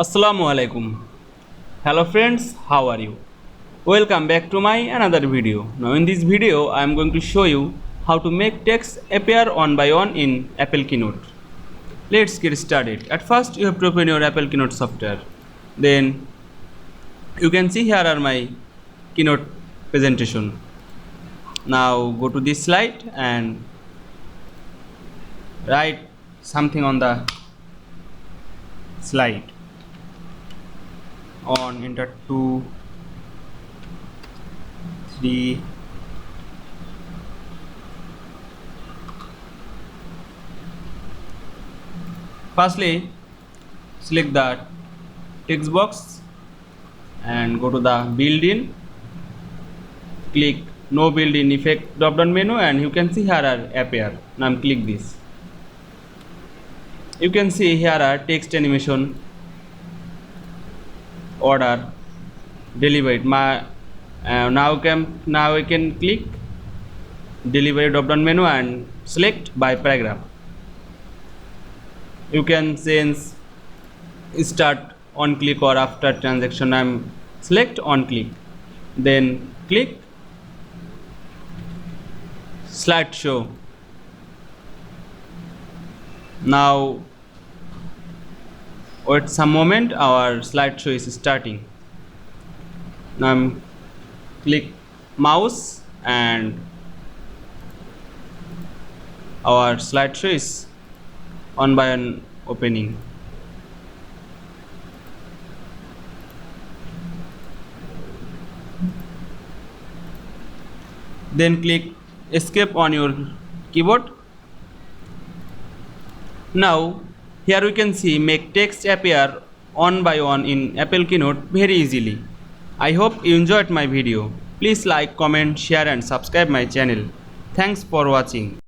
Assalamu Walaikum. Hello friends, how are you? Welcome back to my another video. Now in this video I am going to show you how to make text appear one by one in Apple Keynote. Let's get started. At first you have to open your Apple Keynote software. Then you can see here are my Keynote presentation. Now go to this slide and write something on the slide. On enter 2 3 firstly select the text box and go to the built-in, click no built-in effect drop down menu and you can see here are appear. Now click this. You can see here are text animation order delivered. Now I can click delivery drop down menu and select by paragraph. You can change start on click or after transaction. I'm select on click, then click slideshow. Now wait some moment, our slideshow is starting. Now I'm click mouse and our slideshow is one by one opening. Then click escape on your keyboard. Now here we can see make text appear one by one in Apple Keynote very easily. I hope you enjoyed my video. Please like, comment, share and subscribe my channel. Thanks for watching.